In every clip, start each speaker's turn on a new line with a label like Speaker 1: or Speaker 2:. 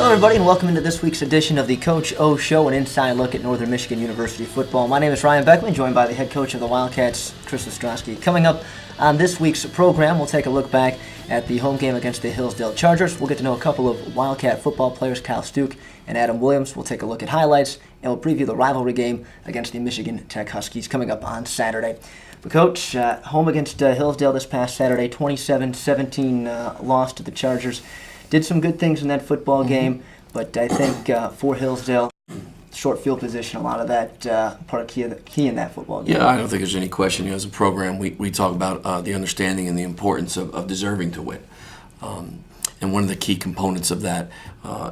Speaker 1: Hello, everybody, and welcome into this week's edition of the Coach O Show, an inside look at Northern Michigan University football. My name is Ryan Beckman, joined by the head coach of the Wildcats, Chris Ostrowsky. Coming up on this week's program, we'll take a look back at the home game against the Hillsdale Chargers. We'll get to know a couple of Wildcat football players, Kyle Stuke and Adam Williams. We'll take a look at highlights, and we'll preview the rivalry game against the Michigan Tech Huskies coming up on Saturday. But Coach, home against Hillsdale this past Saturday, 27-17 loss to the Chargers. Did some good things in that football game, but I think for Hillsdale, short field position, a lot of that part of key in that football game.
Speaker 2: Yeah, I don't think there's any question. As a program, we talk about the understanding and the importance of deserving to win. And one of the key components of that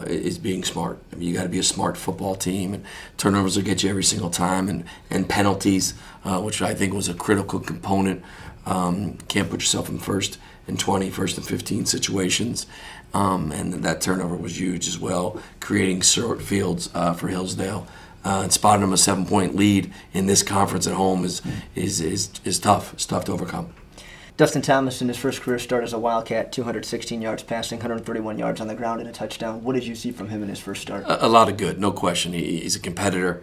Speaker 2: is being smart. I mean, you got to be a smart football team, and turnovers will get you every single time, and penalties, which I think was a critical component. Can't put yourself in first and 20, first and 15 situations. And that turnover was huge as well, creating short fields for Hillsdale. And spotting them a 7-point lead in this conference at home is tough. It's tough to overcome.
Speaker 1: Dustin Thomas, in his first career start as a Wildcat, 216 yards passing, 131 yards on the ground and a touchdown. What did you see from him in his first start?
Speaker 2: A lot of good, no question. He's a competitor.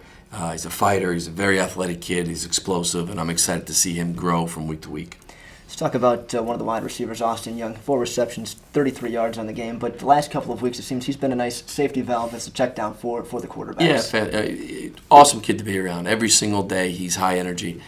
Speaker 2: He's a fighter. He's a very athletic kid. He's explosive, and I'm excited to see him grow from week to week.
Speaker 1: Let's talk about one of the wide receivers, Austin Young. 4 receptions, 33 yards on the game. But the last couple of weeks, it seems he's been a nice safety valve as a check down for the quarterbacks.
Speaker 2: Yeah, awesome kid to be around. Every single day, he's high energy.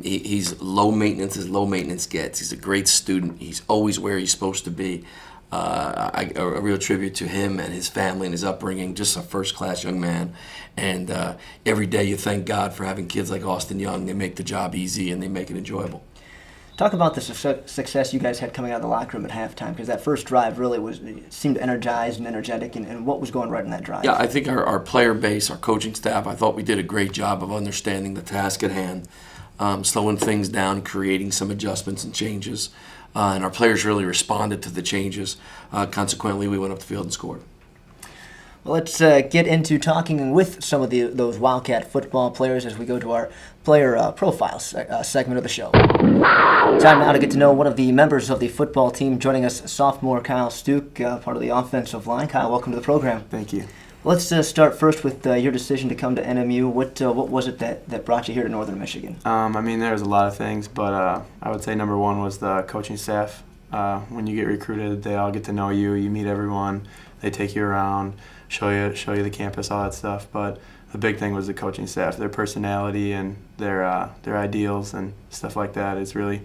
Speaker 2: He's low maintenance as low maintenance gets. He's a great student. He's always where he's supposed to be. A real tribute to him and his family and his upbringing. Just a first-class young man. And every day you thank God for having kids like Austin Young. They make the job easy and they make it enjoyable.
Speaker 1: Talk about the success you guys had coming out of the locker room at halftime, because that first drive really seemed energized and energetic, and what was going right in that drive?
Speaker 2: Yeah, I think our player base, our coaching staff, I thought we did a great job of understanding the task at hand, slowing things down, creating some adjustments and changes, and our players really responded to the changes. Consequently, we went up the field and scored.
Speaker 1: Well, let's get into talking with some of those Wildcat football players as we go to our player profiles segment of the show. Time now to get to know one of the members of the football team. Joining us, sophomore Kyle Stuke, part of the offensive line. Kyle, welcome to the program.
Speaker 3: Thank you.
Speaker 1: Let's start first with your decision to come to NMU. What was it that brought you here to Northern Michigan?
Speaker 3: There was a lot of things, but I would say number one was the coaching staff. When you get recruited, they all get to know you. You meet everyone. They take you around, show you the campus, all that stuff. But the big thing was the coaching staff, their personality and their ideals and stuff like that. It's really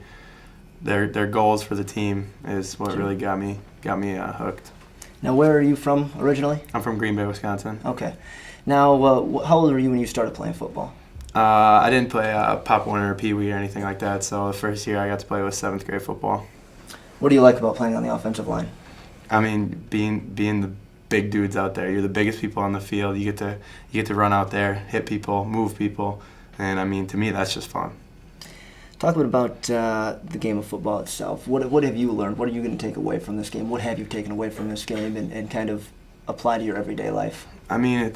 Speaker 3: their goals for the team is what really got me hooked.
Speaker 1: Now, where are you from originally?
Speaker 3: I'm from Green Bay, Wisconsin.
Speaker 1: Okay. Now, how old were you when you started playing football?
Speaker 3: I didn't play Pop Warner or Pee Wee or anything like that. So the first year I got to play was 7th grade football.
Speaker 1: What do you like about playing on the offensive line?
Speaker 3: I mean, being the big dudes out there. You're the biggest people on the field. You get to run out there, hit people, move people, and I mean, to me, that's just fun.
Speaker 1: Talk a bit about the game of football itself. What have you learned? What are you going to take away from this game? What have you taken away from this game and kind of apply to your everyday life?
Speaker 3: I mean,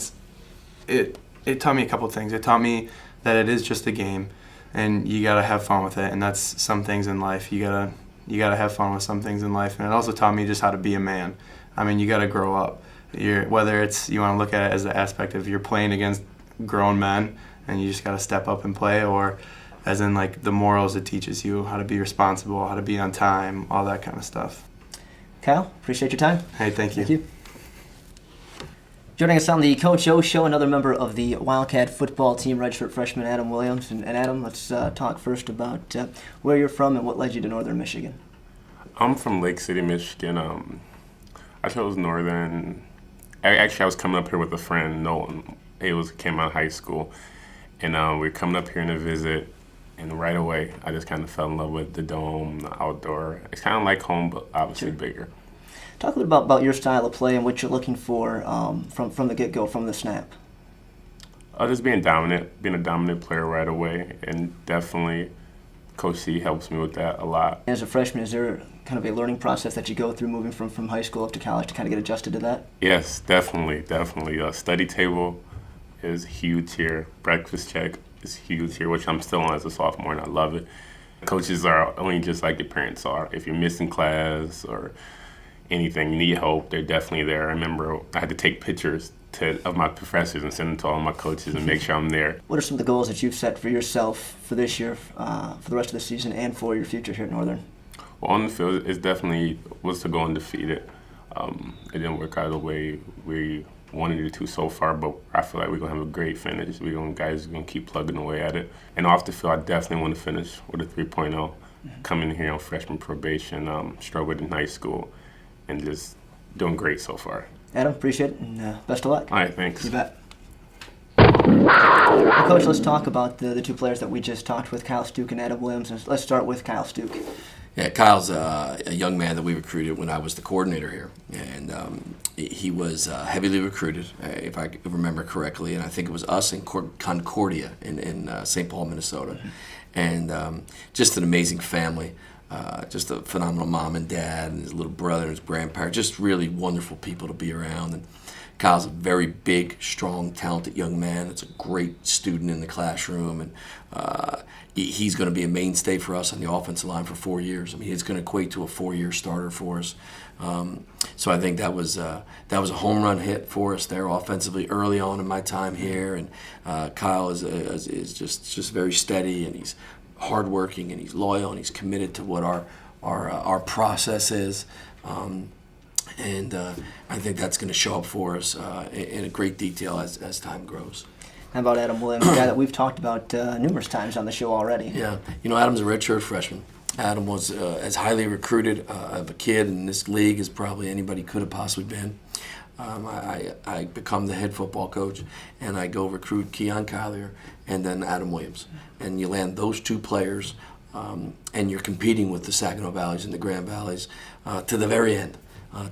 Speaker 3: it taught me a couple things. It taught me that it is just a game, and you gotta have fun with it. And that's some things in life. You gotta have fun with some things in life. And it also taught me just how to be a man. I mean, you gotta grow up. Whether it's you want to look at it as the aspect of you're playing against grown men and you just gotta step up and play, or as in like the morals it teaches you, how to be responsible, how to be on time, all that kind of stuff.
Speaker 1: Kyle, appreciate your time.
Speaker 3: Hey, thank you.
Speaker 1: Thank you. Joining us on the Coach O Show, another member of the Wildcat football team, redshirt freshman Adam Williams. And Adam, let's talk first about where you're from and what led you to Northern Michigan.
Speaker 4: I'm from Lake City, Michigan. I chose Northern. I was coming up here with a friend, Nolan. Came out of high school, and we were coming up here on a visit. And right away, I just kind of fell in love with the dome, the outdoor. It's kind of like home, but obviously bigger.
Speaker 1: Talk a bit about your style of play and what you're looking for from the get-go, from the snap.
Speaker 4: Just being a dominant player right away, and definitely Coach C helps me with that a lot.
Speaker 1: As a freshman, is there kind of a learning process that you go through moving from high school up to college to kind of get adjusted to that?
Speaker 4: Yes, definitely. Study table is huge here. Breakfast check is huge here, which I'm still on as a sophomore, and I love it. Coaches are only just like your parents are. If you're missing class or anything, you need help, they're definitely there. I remember I had to take pictures of my professors and send them to all my coaches and make sure I'm there.
Speaker 1: What are some of the goals that you've set for yourself for this year, for the rest of the season, and for your future here at Northern?
Speaker 4: Well, on the field, it definitely was to go undefeated. It didn't work out the way we wanted it to so far, but I feel like we're going to have a great finish. Guys are going to keep plugging away at it. And off the field, I definitely want to finish with a 3.0. Coming here on freshman probation, struggled in high school, and just doing great so far.
Speaker 1: Adam, appreciate it, and best of luck.
Speaker 4: All right, thanks.
Speaker 1: You bet. Well, Coach, let's talk about the two players that we just talked with, Kyle Stuke and Adam Williams. And let's start with Kyle Stuke.
Speaker 2: Yeah, Kyle's a young man that we recruited when I was the coordinator here, and he was heavily recruited, if I remember correctly, and I think it was us in Concordia in St. Paul, Minnesota, and just an amazing family, just a phenomenal mom and dad, and his little brother and his grandparents, just really wonderful people to be around. And Kyle's a very big, strong, talented young man. It's a great student in the classroom, and he's going to be a mainstay for us on the offensive line for 4 years. I mean, it's going to equate to a 4-year starter for us. So I think that was a home run hit for us there offensively early on in my time here. And Kyle is just very steady, and he's hardworking, and he's loyal, and he's committed to what our process is. And I think that's going to show up for us in a great detail as time grows.
Speaker 1: How about Adam Williams, a guy that we've talked about numerous times on the show already?
Speaker 2: Yeah, Adam's a redshirt freshman. Adam was as highly recruited of a kid in this league as probably anybody could have possibly been. I become the head football coach, and I go recruit Keon Collier and then Adam Williams. And you land those two players, and you're competing with the Saginaw Valleys and the Grand Valleys to the very end,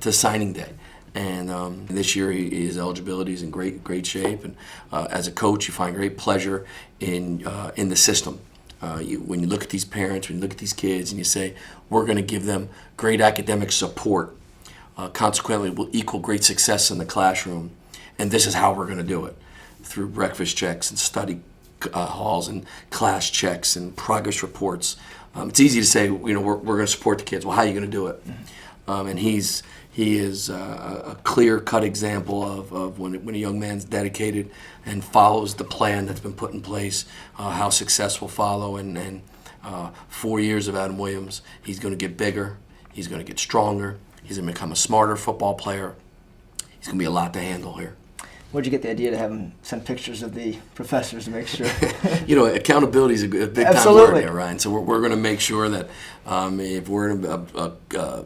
Speaker 2: to signing day. And this year his eligibility is in great shape. And as a coach, you find great pleasure in the system. When you look at these parents, when you look at these kids, and you say, we're going to give them great academic support. Consequently, will equal great success in the classroom. And this is how we're going to do it, through breakfast checks and study halls and class checks and progress reports. It's easy to say, we're going to support the kids. Well, how are you going to do it? And he is a clear-cut example of when a young man's dedicated and follows the plan that's been put in place, how success will follow. And 4 years of Adam Williams, he's going to get bigger, he's going to get stronger, he's going to become a smarter football player. He's going to be a lot to handle here.
Speaker 1: Where'd you get the idea to have him send pictures of the professors to make sure?
Speaker 2: Accountability is a big-time word here, Ryan. So we're going to make sure that if we're in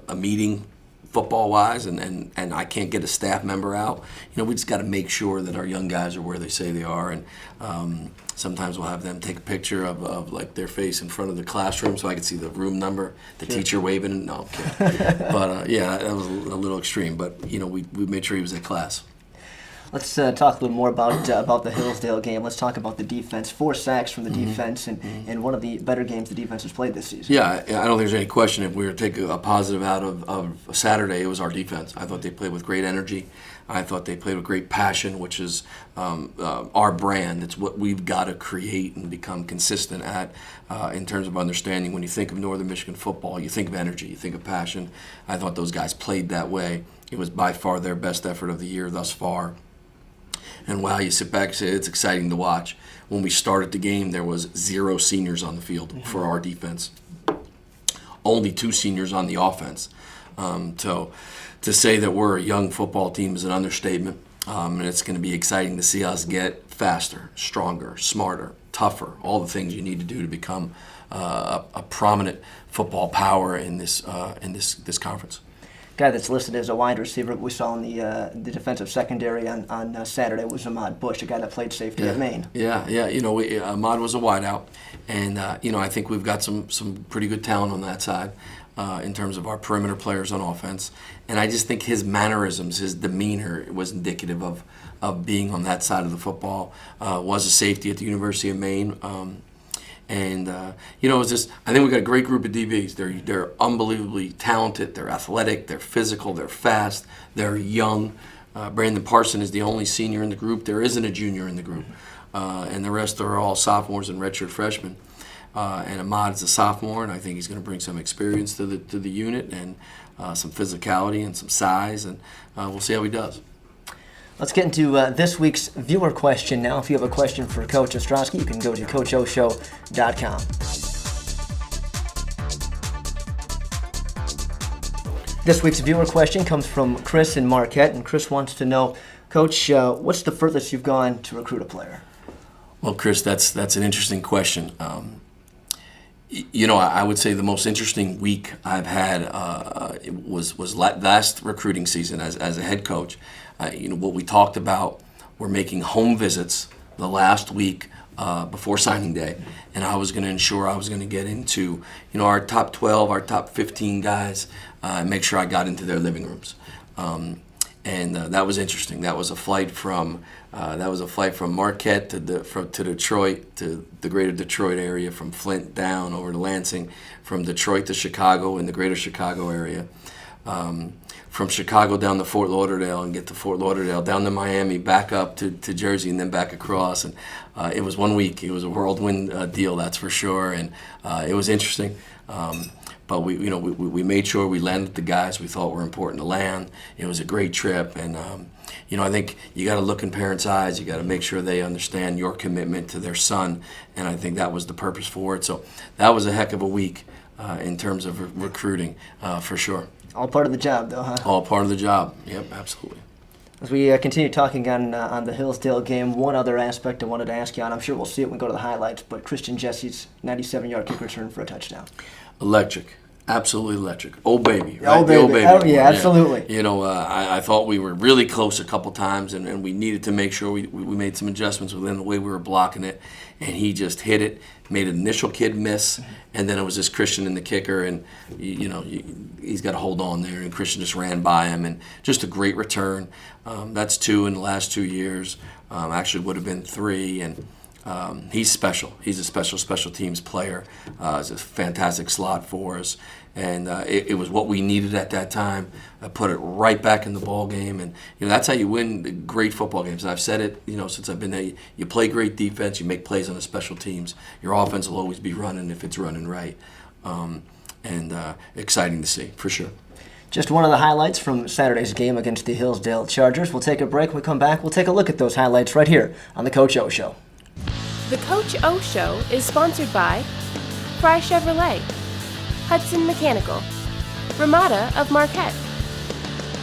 Speaker 2: a meeting, football-wise, and I can't get a staff member out, we just got to make sure that our young guys are where they say they are. And sometimes we'll have them take a picture of like their face in front of the classroom so I can see the room number, the teacher waving. No, I'm kidding. But that was a little extreme. But we made sure he was at class.
Speaker 1: Let's talk a little more about the Hillsdale game. Let's talk about the defense. 4 sacks from the defense, and one of the better games the defense has played this season. Yeah,
Speaker 2: I don't think there's any question. If we were to take a positive out of Saturday, it was our defense. I thought they played with great energy. I thought they played with great passion, which is our brand. It's what we've got to create and become consistent at in terms of understanding. When you think of Northern Michigan football, you think of energy, you think of passion. I thought those guys played that way. It was by far their best effort of the year thus far. And wow, you sit back and say it's exciting to watch. When we started the game, there was 0 seniors on the field for our defense. Only 2 seniors on the offense. So to say that we're a young football team is an understatement. And it's going to be exciting to see us get faster, stronger, smarter, tougher, all the things you need to do to become a prominent football power in this conference.
Speaker 1: Guy that's listed as a wide receiver we saw in the defensive secondary on Saturday was Ahmad Bush, a guy that played safety at Maine.
Speaker 2: Yeah. Ahmad was a wideout, and I think we've got some pretty good talent on that side in terms of our perimeter players on offense. And I just think his mannerisms, his demeanor was indicative of being on that side of the football. Was a safety at the University of Maine. It's just, I think we've got a great group of DBs. They're unbelievably talented. They're athletic. They're physical. They're fast. They're young. Brandon Parson is the only senior in the group. There isn't a junior in the group. And the rest are all sophomores and redshirt freshmen. and Ahmad is a sophomore, and I think he's going to bring some experience to the unit and some physicality and some size, and we'll see how he does.
Speaker 1: Let's get into this week's viewer question now. If you have a question for Coach Ostrowsky, you can go to CoachOShow.com. This week's viewer question comes from Chris in Marquette, and Chris wants to know, Coach, what's the furthest you've gone to recruit a player?
Speaker 2: Well, Chris, that's an interesting question. I would say the most interesting week I've had was last recruiting season as a head coach. What we talked about were making home visits the last week before signing day, and I was going to ensure I was going to get into our top 12, our top 15 guys, and make sure I got into their living rooms. And that was interesting. That was a flight from Marquette to Detroit, to the greater Detroit area, from Flint down over to Lansing, from Detroit to Chicago in the greater Chicago area, from Chicago down to Fort Lauderdale and get to Fort Lauderdale, down to Miami, back up to Jersey, and then back across. And it was 1 week. It was a whirlwind deal, that's for sure. And it was interesting. But we made sure we landed the guys we thought were important to land. It was a great trip, and I think you got to look in parents' eyes. You got to make sure they understand your commitment to their son, and I think that was the purpose for it. So that was a heck of a week in terms of recruiting, for sure.
Speaker 1: All part of the job, though, huh?
Speaker 2: All part of the job. Yep, absolutely.
Speaker 1: As we continue talking on the Hillsdale game, one other aspect I wanted to ask you on, I'm sure we'll see it when we go to the highlights, but Christian Jesse's 97-yard kick return for a touchdown.
Speaker 2: Electric. Absolutely electric. Old baby, right?
Speaker 1: Old baby.
Speaker 2: The old baby.
Speaker 1: Oh, yeah, absolutely.
Speaker 2: I thought we were really close a couple times, and we needed to make sure we made some adjustments within the way we were blocking it, and he just hit it, made an initial kid miss, and then it was just Christian and the kicker, and he's got to hold on there, and Christian just ran by him, and just a great return. That's 2 in the last 2 years. Actually would have been 3, and he's special. He's a special teams player. He's a fantastic slot for us, and it was what we needed at that time. I put it right back in the ball game, and that's how you win great football games. And I've said it, since I've been there. You play great defense. You make plays on the special teams. Your offense will always be running if it's running right, and exciting to see for sure.
Speaker 1: Just one of the highlights from Saturday's game against the Hillsdale Chargers. We'll take a break. When we come back, we'll take a look at those highlights right here on the Coach O Show.
Speaker 5: The Coach O Show is sponsored by Fry Chevrolet, Hudson Mechanical, Ramada of Marquette,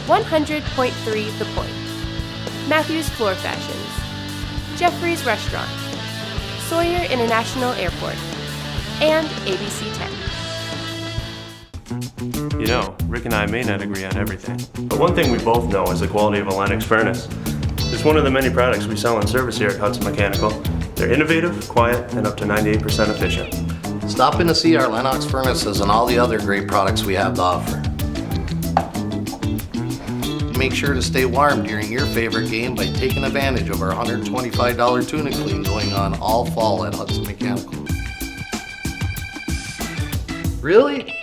Speaker 5: 100.3 The Point, Matthews Floor Fashions, Jeffrey's Restaurant, Sawyer International Airport, and ABC 10.
Speaker 6: Rick and I may not agree on everything, but one thing we both know is the quality of a Lennox furnace. It's one of the many products we sell in service here at Hudson Mechanical. They're innovative, quiet, and up to 98% efficient.
Speaker 7: Stop in to see our Lennox furnaces and all the other great products we have to offer. Make sure to stay warm during your favorite game by taking advantage of our $125 tuna clean going on all fall at Hudson Mechanical. Really?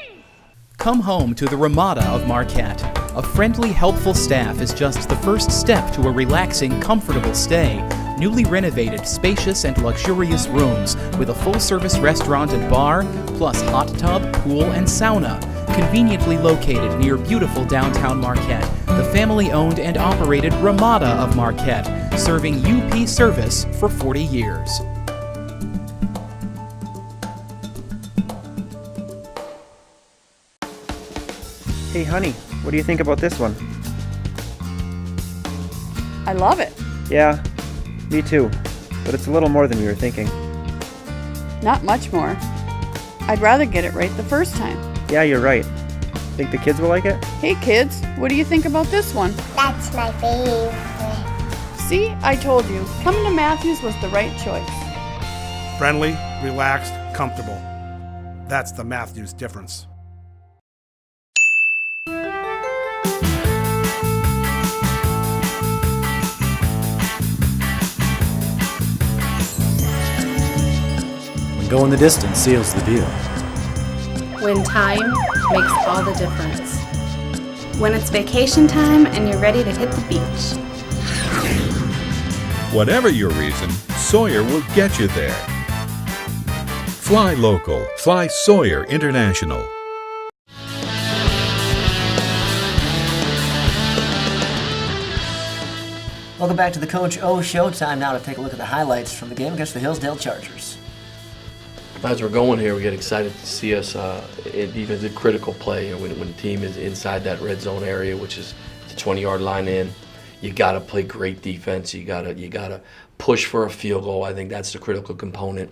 Speaker 8: Come home to the Ramada of Marquette. A friendly, helpful staff is just the first step to a relaxing, comfortable stay. Newly renovated, spacious, and luxurious rooms with a full-service restaurant and bar, plus hot tub, pool, and sauna. Conveniently located near beautiful downtown Marquette, the family-owned and operated Ramada of Marquette, serving UP service for 40 years.
Speaker 9: Hey honey, what do you think about this one?
Speaker 10: I love it.
Speaker 9: Yeah, me too. But it's a little more than we were thinking.
Speaker 10: Not much more. I'd rather get it right the first time.
Speaker 9: Yeah, you're right. Think the kids will like it?
Speaker 10: Hey kids, what do you think about this one?
Speaker 11: That's my favorite.
Speaker 10: See, I told you, coming to Matthews was the right choice.
Speaker 12: Friendly, relaxed, comfortable. That's the Matthews difference.
Speaker 13: Going the distance seals the deal.
Speaker 14: When time makes all the difference.
Speaker 15: When it's vacation time and you're ready to hit the beach.
Speaker 16: Whatever your reason, Sawyer will get you there.
Speaker 11: Fly local. Fly Sawyer International.
Speaker 1: Welcome back to the Coach O Show. Time now to take a look at the highlights from the game against the Hillsdale Chargers.
Speaker 2: As we're going here, we get excited to see us in defensive critical play. When the team is inside that red zone area, which is the 20-yard line in, you got to play great defense. You got to push for a field goal. I think that's the critical component.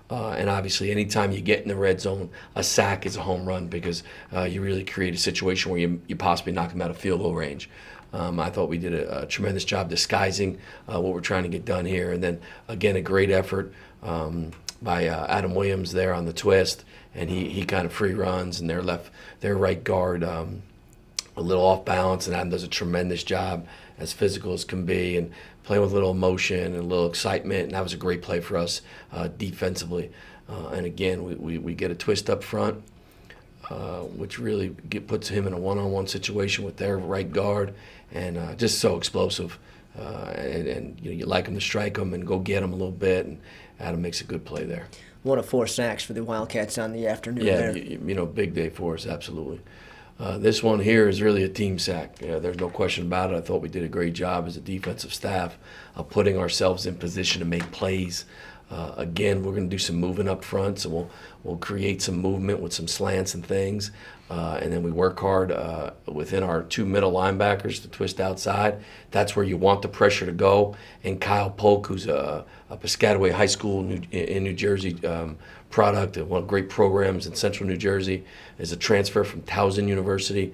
Speaker 2: And obviously, anytime you get in the red zone, a sack is a home run because you really create a situation where you possibly knock them out of field goal range. I thought we did a tremendous job disguising what we're trying to get done here. And then, again, a great effort by Adam Williams there on the twist. And he kind of free runs, and their right guard a little off balance. And Adam does a tremendous job, as physical as can be, and playing with a little emotion and a little excitement, and that was a great play for us defensively. And again, we get a twist up front, which really puts him in a one-on-one situation with their right guard, and just so explosive. And you like him to strike him and go get him a little bit, and Adam makes a good play there.
Speaker 1: 1 of 4 sacks for the Wildcats on the afternoon there.
Speaker 2: Yeah, big day for us, absolutely. This one here is really a team sack. There's no question about it. I thought we did a great job as a defensive staff of putting ourselves in position to make plays. Again, we're going to do some moving up front, so we'll create some movement with some slants and things. And then we work hard within our 2 middle linebackers to twist outside. That's where you want the pressure to go. And Kyle Polk, who's a Piscataway High School in New Jersey product, one of great programs in central New Jersey, is a transfer from Towson University.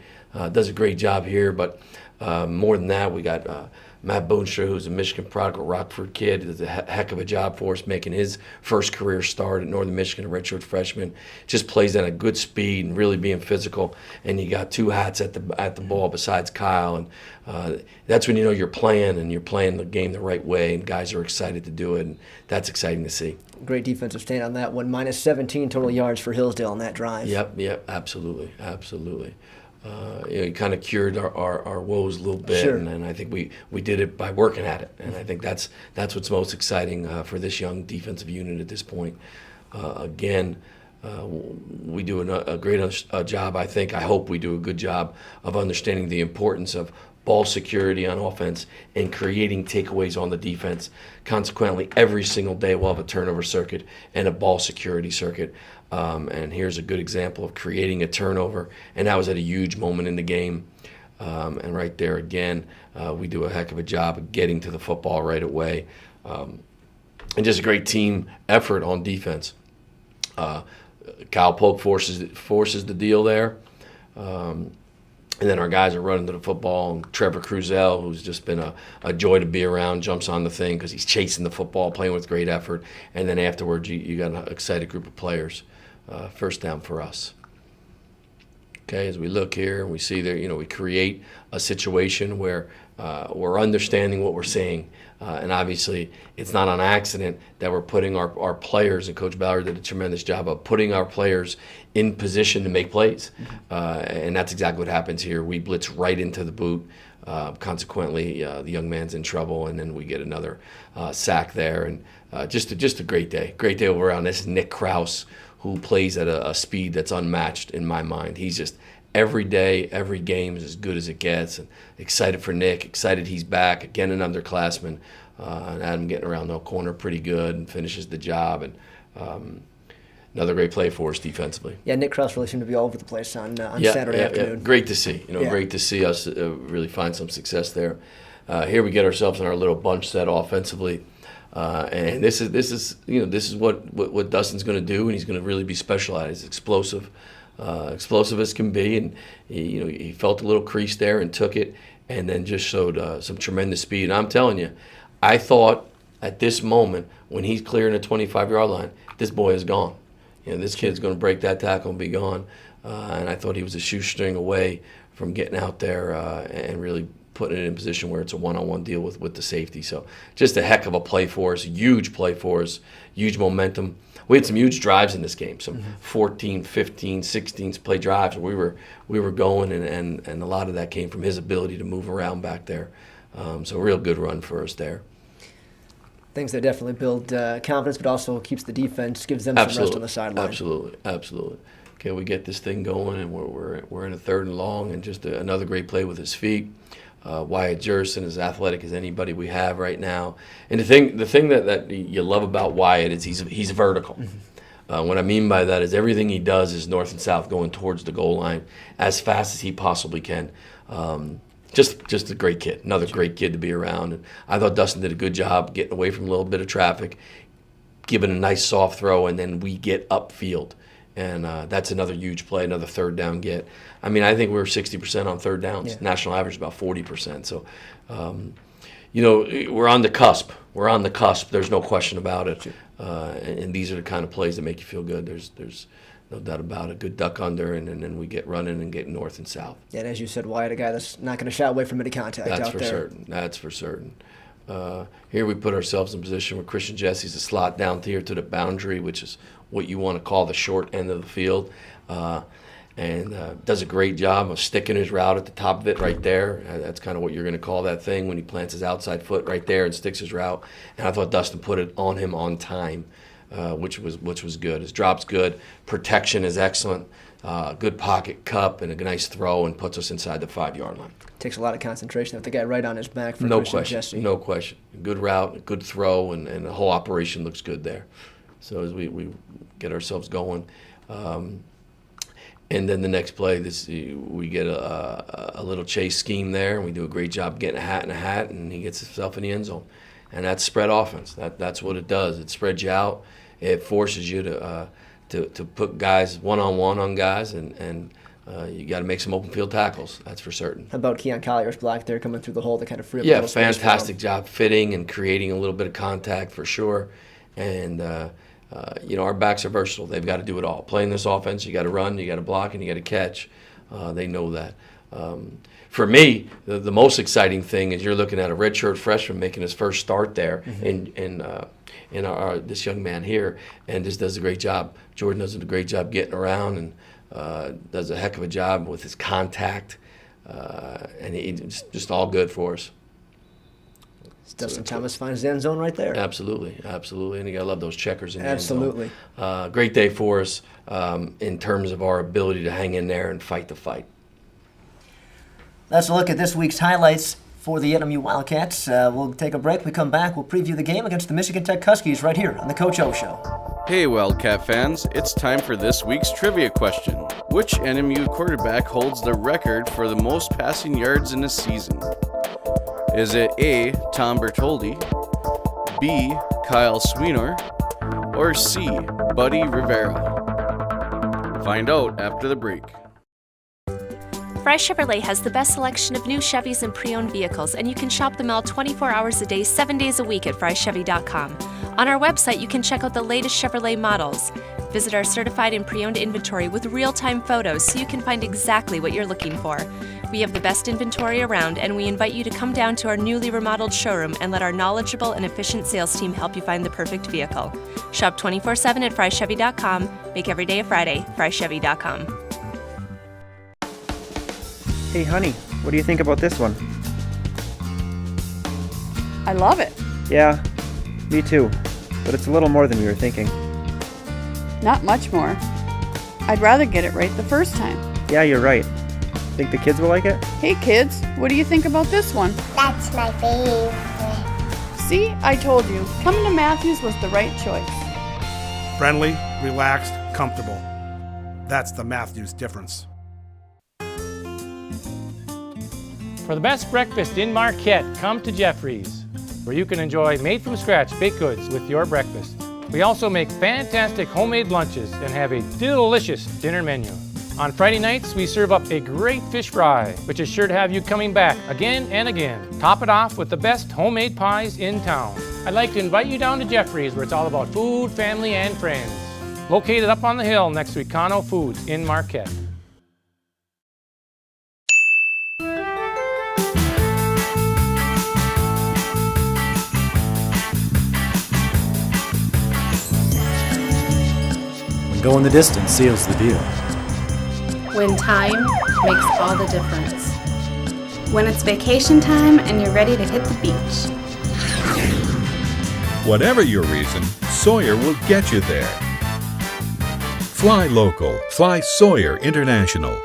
Speaker 2: Does a great job here, but more than that, we got Matt Boonstra, who's a Michigan product, a Rockford kid, does a heck of a job for us, making his first career start at Northern Michigan, a redshirt freshman. Just plays at a good speed and really being physical. And you got 2 hats at the ball besides Kyle, and that's when you know you're playing, and you're playing the game the right way, and guys are excited to do it, and that's exciting to see.
Speaker 1: Great defensive stand on that one. Minus 17 total yards for Hillsdale on that drive.
Speaker 2: Yep, absolutely. It kind of cured our woes a little bit,
Speaker 1: sure.
Speaker 2: and I think we did it by working at it, and I think that's what's most exciting for this young defensive unit at this point. Again, we do a great job. I hope we do a good job of understanding the importance of ball security on offense and creating takeaways on the defense. Consequently, every single day we'll have a turnover circuit and a ball security circuit. And here's a good example of creating a turnover, and that was at a huge moment in the game. And right there again, we do a heck of a job of getting to the football right away. And just a great team effort on defense. Kyle Polk forces the deal there. And then our guys are running to the football, and Trevor Cruzel, who's just been a joy to be around, jumps on the thing because he's chasing the football, playing with great effort. And then afterwards, you got an excited group of players. First down for us. Okay, as we look here, we see there, we create a situation where we're understanding what we're seeing. And obviously, it's not on accident that we're putting our players, and Coach Ballard did a tremendous job of putting our players in position to make plays. And that's exactly what happens here. We blitz right into the boot. Consequently, the young man's in trouble, and then we get another sack there. And just a great day. Great day over on this. Nick Krause, who plays at a speed that's unmatched in my mind. He's just every day, every game is as good as it gets. And excited for Nick, excited he's back. Again, an underclassman. And Adam getting around the corner pretty good and finishes the job. And another great play for us defensively.
Speaker 1: Yeah, Nick Krause really seemed to be all over the place on Saturday afternoon.
Speaker 2: Yeah. Great to see. Great to see us really find some success there. Here we get ourselves in our little bunch set offensively. And this is what Dustin's going to do, and he's going to really be specialized, explosive as can be, and he felt a little crease there and took it, and then just showed some tremendous speed. And I'm telling you, I thought at this moment when he's clearing the 25-yard line, this boy is gone. This kid's going to break that tackle and be gone. And I thought he was a shoestring away from getting out there and really putting it in a position where it's a one-on-one deal with the safety. So just a heck of a play for us, huge play for us, huge momentum. We had some huge drives in this game, some 14, 15, 16 play drives. We were going, and a lot of that came from his ability to move around back there. So a real good run for us there.
Speaker 1: things that definitely build confidence, but also keeps the defense, gives them some rest on the sideline.
Speaker 2: Absolutely. Okay, we get this thing going, and we're in a 3rd and long, and just another great play with his feet. Wyatt Jerson, as athletic as anybody we have right now, and the thing that you love about Wyatt is he's vertical. Mm-hmm. What I mean by that is everything he does is north and south, going towards the goal line as fast as he possibly can. Just a great kid, another great kid to be around. And I thought Dustin did a good job getting away from a little bit of traffic, giving a nice soft throw, and then we get upfield. And that's another huge play, another 3rd down get. I mean, I think we're 60% on 3rd downs. Yeah. National average is about 40%. So, we're on the cusp. We're on the cusp. There's no question about it. And these are the kind of plays that make you feel good. There's no doubt about it. Good duck under, and then we get running and get north and south.
Speaker 1: Yeah, and as you said, Wyatt, a guy that's not going to shy away from any contact
Speaker 2: That's
Speaker 1: out
Speaker 2: for
Speaker 1: there.
Speaker 2: certain. That's for certain. Here we put ourselves in a position where Christian Jesse's a slot down here to the boundary, which is what you want to call the short end of the field, and does a great job of sticking his route at the top of it right there. That's kind of what you're going to call that thing when he plants his outside foot right there and sticks his route. And I thought Dustin put it on him on time, which was good. His drop's good. Protection is excellent. Good pocket cup and a nice throw, and puts us inside the 5-yard line.
Speaker 1: Takes a lot of concentration with the guy right on his back for
Speaker 2: No
Speaker 1: Christian
Speaker 2: question.
Speaker 1: Jesse.
Speaker 2: No question. Good route, good throw, and the whole operation looks good there. So as we get ourselves going, and then the next play, we get a little chase scheme there, and we do a great job getting a hat in a hat, and he gets himself in the end zone. And that's spread offense. That's what it does. It spreads you out. It forces you to put guys one-on-one on guys, and you got to make some open field tackles. That's for certain.
Speaker 1: How about Keon Collier's block there coming through the hole to kind of free up a little space for him?
Speaker 2: Fantastic job fitting and creating a little bit of contact for sure. And our backs are versatile. They've got to do it all. Playing this offense, you got to run, you got to block, and you got to catch. They know that. For me, the most exciting thing is you're looking at a redshirt freshman making his first start there, mm-hmm. in this young man here, and just does a great job. Jordan does a great job getting around, and does a heck of a job with his contact, and it's just all good for us.
Speaker 1: Dustin Thomas finds the end zone right there.
Speaker 2: Absolutely, and you gotta love those checkers in the
Speaker 1: Absolutely.
Speaker 2: end zone. Great day for us in terms of our ability to hang in there and fight the fight.
Speaker 1: Let's look at this week's highlights for the NMU Wildcats. We'll take a break. We come back. We'll preview the game against the Michigan Tech Huskies right here on the Coach O Show.
Speaker 16: Hey, Wildcat fans. It's time for this week's trivia question. Which NMU quarterback holds the record for the most passing yards in a season? Is it A, Tom Bertoldi, B, Kyle Sweenor, or C, Buddy Rivera? Find out after the break.
Speaker 5: Fry Chevrolet has the best selection of new Chevys and pre-owned vehicles, and you can shop them all 24 hours a day, 7 days a week at FryChevy.com. On our website, you can check out the latest Chevrolet models. Visit our certified and pre-owned inventory with real-time photos so you can find exactly what you're looking for. We have the best inventory around, and we invite you to come down to our newly remodeled showroom and let our knowledgeable and efficient sales team help you find the perfect vehicle. Shop 24/7 at FryChevy.com. Make every day a Friday. FryChevy.com.
Speaker 9: Hey, honey, what do you think about this one?
Speaker 10: I love it.
Speaker 9: Yeah, me too. But it's a little more than we were thinking.
Speaker 10: Not much more. I'd rather get it right the first time.
Speaker 9: Yeah, you're right. Think the kids will like it?
Speaker 10: Hey, kids, what do you think about this one?
Speaker 17: That's my favorite.
Speaker 10: See, I told you. Coming to Matthews was the right choice.
Speaker 12: Friendly, relaxed, comfortable. That's the Matthews difference.
Speaker 18: For the best breakfast in Marquette, come to Jeffrey's, where you can enjoy made-from-scratch baked goods with your breakfast. We also make fantastic homemade lunches and have a delicious dinner menu. On Friday nights, we serve up a great fish fry, which is sure to have you coming back again and again. Top it off with the best homemade pies in town. I'd like to invite you down to Jeffrey's, where it's all about food, family, and friends. Located up on the hill next to Econo Foods in Marquette.
Speaker 13: Going the distance seals the deal.
Speaker 14: When time makes all the difference.
Speaker 15: When it's vacation time and you're ready to hit the beach.
Speaker 11: Whatever your reason, Sawyer will get you there. Fly local. Fly Sawyer International.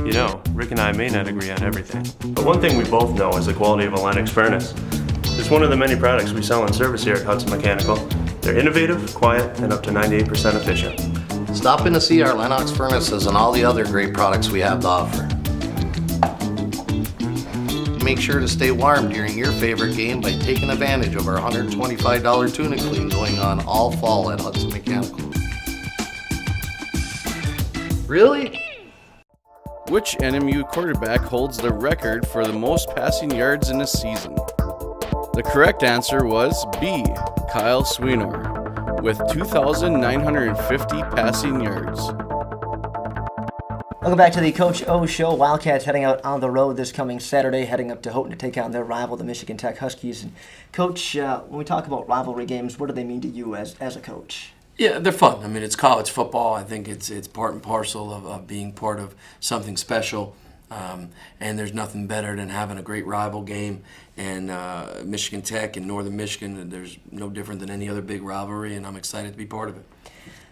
Speaker 6: You know, Rick and I may not agree on everything, but one thing we both know is the quality of a Lennox furnace. It's one of the many products we sell in service here at Hudson Mechanical. They're innovative, quiet, and up to 98% efficient.
Speaker 7: Stop in to see our Lennox furnaces and all the other great products we have to offer. Make sure to stay warm during your favorite game by taking advantage of our $125 tuna clean going on all fall at Hudson Mechanical. Really?
Speaker 16: Which NMU quarterback holds the record for the most passing yards in a season? The correct answer was B, Kyle Sweenor, with 2,950 passing yards.
Speaker 1: Welcome back to the Coach O Show. Wildcats heading out on the road this coming Saturday, heading up to Houghton to take on their rival, the Michigan Tech Huskies. And Coach, when we talk about rivalry games, what do they mean to you as a coach?
Speaker 2: Yeah, they're fun. I mean, it's college football. I think it's part and parcel of being part of something special. And there's nothing better than having a great rival game. And Michigan Tech and Northern Michigan, there's no different than any other big rivalry, and I'm excited to be part of it.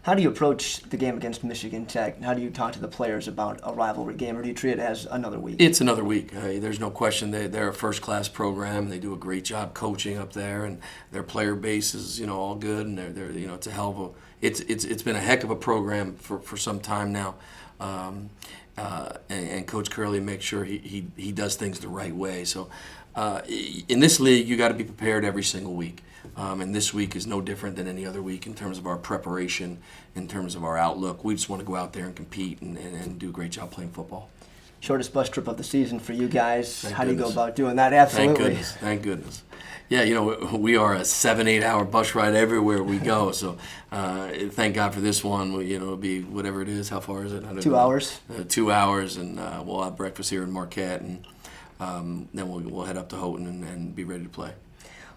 Speaker 1: How do you approach the game against Michigan Tech? How do you talk to the players about a rivalry game, or do you treat it as another week?
Speaker 2: It's another week. There's no question. They're a first-class program. They do a great job coaching up there, and their player base is all good. And they're it's a hell of a it's been a heck of a program for some time now. And Coach Curley makes sure he does things the right way. So in this league, you got to be prepared every single week. And this week is no different than any other week in terms of our preparation, in terms of our outlook. We just want to go out there and compete and do a great job playing football.
Speaker 1: Shortest bus trip of the season for you guys.
Speaker 2: Thank
Speaker 1: How
Speaker 2: goodness.
Speaker 1: do you go about doing that? Absolutely.
Speaker 2: Thank goodness. Yeah, we are a 7-8 hour bus ride everywhere we go. So thank God for this one. It'll be whatever it is. How far is it? I don't
Speaker 1: 2
Speaker 2: know.
Speaker 1: hours.
Speaker 2: 2 hours, and we'll have breakfast here in Marquette, and then we'll head up to Houghton and be ready to play.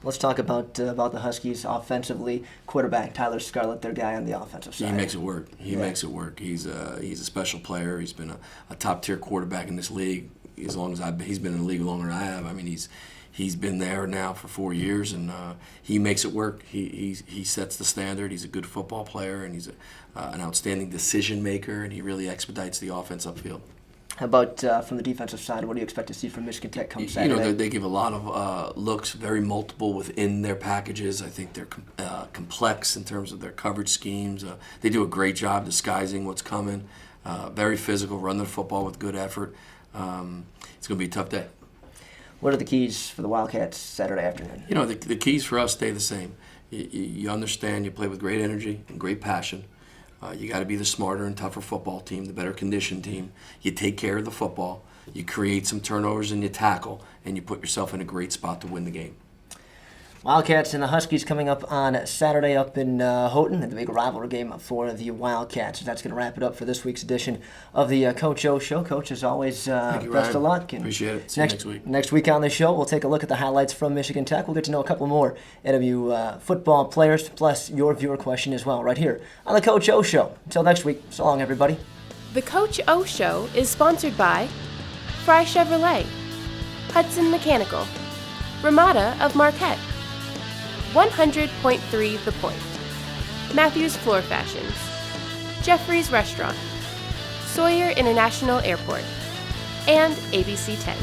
Speaker 1: Let's talk about the Huskies offensively. Quarterback Tyler Scarlett, their guy on the offensive side.
Speaker 2: He makes it work. Makes it work. He's a special player. He's been a top tier quarterback in this league as long as he's been in the league longer than I have. I mean, he's been there now for 4 years, and he makes it work. He sets the standard. He's a good football player, and he's an outstanding decision maker, and he really expedites the offense upfield.
Speaker 1: How about from the defensive side? What do you expect to see from Michigan Tech come Saturday?
Speaker 2: They give a lot of looks, very multiple within their packages. I think they're complex in terms of their coverage schemes. They do a great job disguising what's coming. Very physical, run the football with good effort. It's going to be a tough day.
Speaker 1: What are the keys for the Wildcats Saturday afternoon?
Speaker 2: The keys for us stay the same. You understand, you play with great energy and great passion. You got to be the smarter and tougher football team, the better conditioned team. You take care of the football. You create some turnovers and you tackle, and you put yourself in a great spot to win the game.
Speaker 1: Wildcats and the Huskies coming up on Saturday up in Houghton, and the big rivalry game for the Wildcats. That's going to wrap it up for this week's edition of the Coach O Show. Coach, as always,
Speaker 2: Thank you,
Speaker 1: best
Speaker 2: Ryan.
Speaker 1: of luck. And
Speaker 2: appreciate it. See you next week.
Speaker 1: Next week on the show, we'll take a look at the highlights from Michigan Tech. We'll get to know a couple more NMU football players, plus your viewer question as well, right here on the Coach O Show. Until next week, so long, everybody.
Speaker 5: The Coach O Show is sponsored by Fry Chevrolet, Hudson Mechanical, Ramada of Marquette, 100.3 The Point, Matthews Floor Fashions, Jeffrey's Restaurant, Sawyer International Airport, and ABC 10.